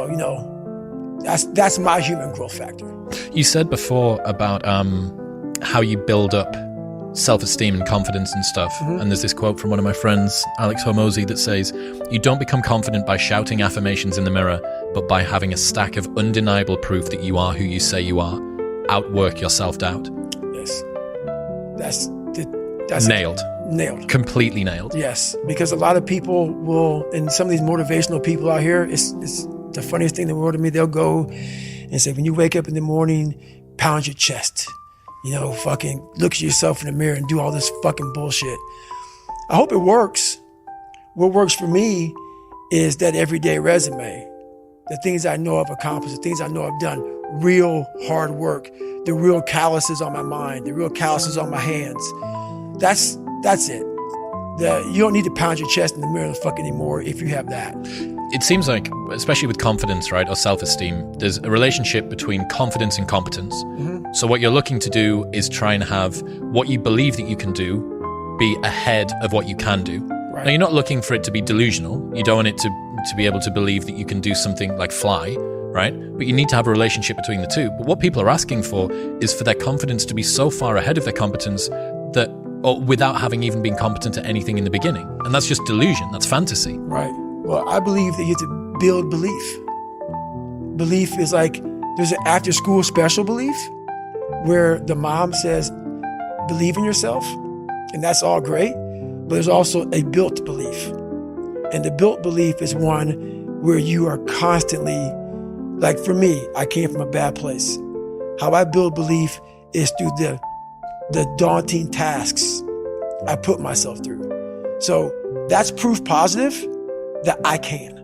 So, that's my human growth factor. You said before about how you build up self-esteem and confidence and stuff. Mm-hmm. And there's this quote from one of my friends, Alex Hormozy, that says, "You don't become confident by shouting affirmations in the mirror, but by having a stack of undeniable proof that you are who you say you are. Outwork your self-doubt." Yes. That's nailed. Nailed. Completely nailed. Yes. Because a lot of people will, and some of these motivational people out here, it's the funniest thing in the world to me. They'll go and say, when you wake up in the morning, pound your chest. Fucking look at yourself in the mirror and do all this fucking bullshit. I hope it works. What works for me is that everyday resume. The things I know I've accomplished, the things I know I've done, real hard work, the real calluses on my mind, the real calluses on my hands. That's it. You don't need to pound your chest in the mirror fuck anymore if you have that. It seems like, especially with confidence, right, or self-esteem, there's a relationship between confidence and competence. Mm-hmm. So what you're looking to do is try and have what you believe that you can do be ahead of what you can do. Right. Now, you're not looking for it to be delusional. You don't want it to be able to believe that you can do something like fly, right? But you need to have a relationship between the two. But what people are asking for is for their confidence to be so far ahead of their competence that, or without having even been competent at anything in the beginning. And that's just delusion. That's fantasy. Right. Well, I believe that you have to build belief. Belief is like, there's an after-school special belief where the mom says, believe in yourself, and that's all great. But there's also a built belief. And the built belief is one where you are constantly, like for me, I came from a bad place. How I build belief is through the daunting tasks I put myself through. So that's proof positive that I can.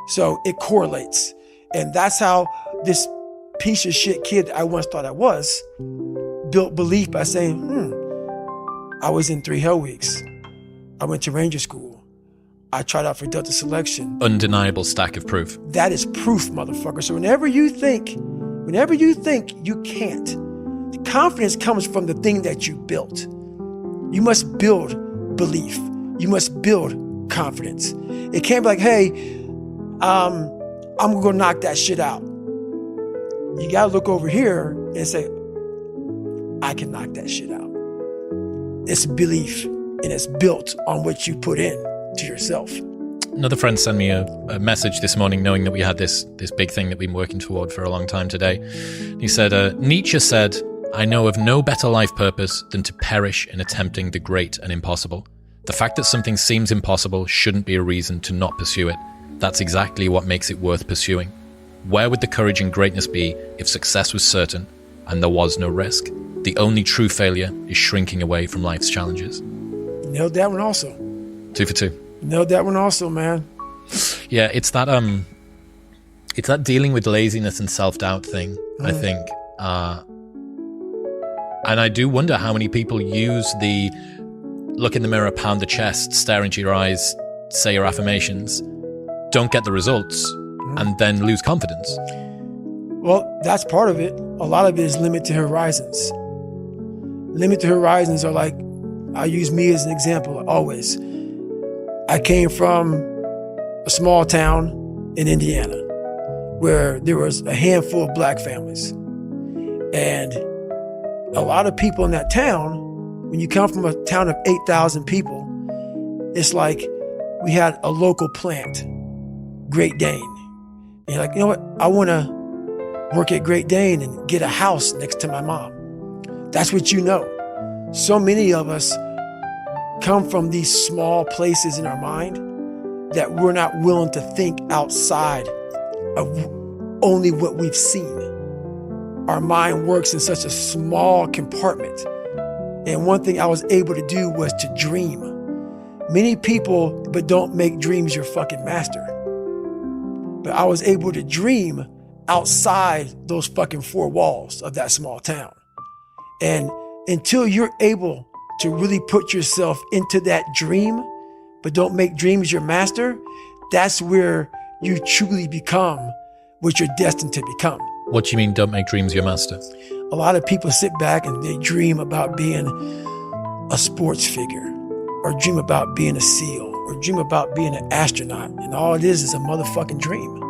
So it correlates. And that's how this piece of shit kid I once thought I was built belief by saying, I was in 3 Hell Weeks. I went to Ranger School. I tried out for Delta Selection. Undeniable stack of proof. That is proof, motherfucker. So whenever you think you can't, the confidence comes from the thing that you built. You must build belief. You must build confidence. It can't be like, hey, I'm gonna go knock that shit out. You gotta look over here and say, I can knock that shit out. It's belief, and it's built on what you put in to yourself. Another friend sent me a message this morning knowing that we had this big thing that we've been working toward for a long time today. He said, Nietzsche said, "I know of no better life purpose than to perish in attempting the great and impossible. The fact that something seems impossible shouldn't be a reason to not pursue it. That's exactly what makes it worth pursuing. Where would the courage and greatness be if success was certain and there was no risk? The only true failure is shrinking away from life's challenges." Nailed that one also. 2 for 2. Nailed that one also, man. Yeah, it's that dealing with laziness and self-doubt thing, I think. And I do wonder how many people use the look in the mirror, pound the chest, stare into your eyes, say your affirmations, don't get the results, and then lose confidence. Well, that's part of it. A lot of it is limited horizons. Limited horizons are like, I use me as an example always. I came from a small town in Indiana where there was a handful of black families. And a lot of people in that town, when you come from a town of 8,000 people, it's like we had a local plant, Great Dane. And you're like, you know what? I want to work at Great Dane and get a house next to my mom. That's what you know. So many of us come from these small places in our mind that we're not willing to think outside of only what we've seen. Our mind works in such a small compartment. And one thing I was able to do was to dream. Many people, but don't make dreams your fucking master. But I was able to dream outside those fucking 4 walls of that small town. And until you're able to really put yourself into that dream, but don't make dreams your master, that's where you truly become what you're destined to become. What do you mean, don't make dreams your master? A lot of people sit back and they dream about being a sports figure, or dream about being a SEAL, or dream about being an astronaut, and all it is a motherfucking dream.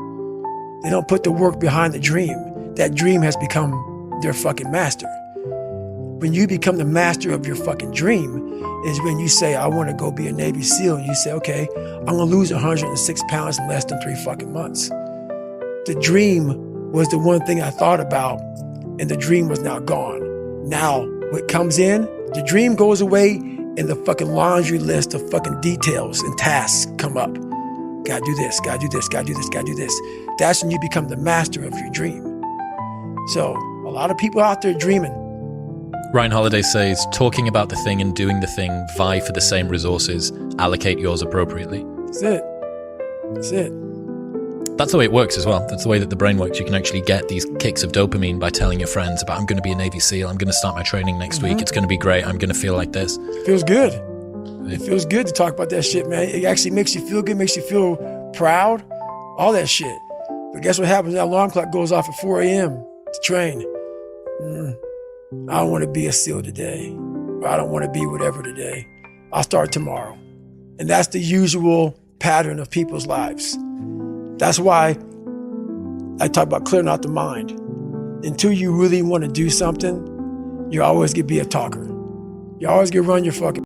They don't put the work behind the dream. That dream has become their fucking master. When you become the master of your fucking dream is when you say, I want to go be a Navy SEAL. And you say, okay, I'm going to lose 106 pounds in less than 3 fucking months. The dream was the one thing I thought about, and the dream was now gone. Now, what comes in, the dream goes away, and the fucking laundry list of fucking details and tasks come up. Gotta do this, gotta do this, gotta do this, gotta do this. That's when you become the master of your dream. So, a lot of people out there dreaming. Ryan Holiday says, talking about the thing and doing the thing vie for the same resources. Allocate yours appropriately. That's it. That's it. That's the way it works as well. That's the way that the brain works. You can actually get these kicks of dopamine by telling your friends about, I'm going to be a Navy SEAL. I'm going to start my training next week. It's going to be great. I'm going to feel like this. It feels good. It feels good to talk about that shit, man. It actually makes you feel good, makes you feel proud, all that shit. But guess what happens? That alarm clock goes off at 4 a.m. to train. I don't want to be a SEAL today. Or I don't want to be whatever today. I'll start tomorrow. And that's the usual pattern of people's lives. That's why I talk about clearing out the mind. Until you really want to do something, you always get to be a talker. You always get to run your fucking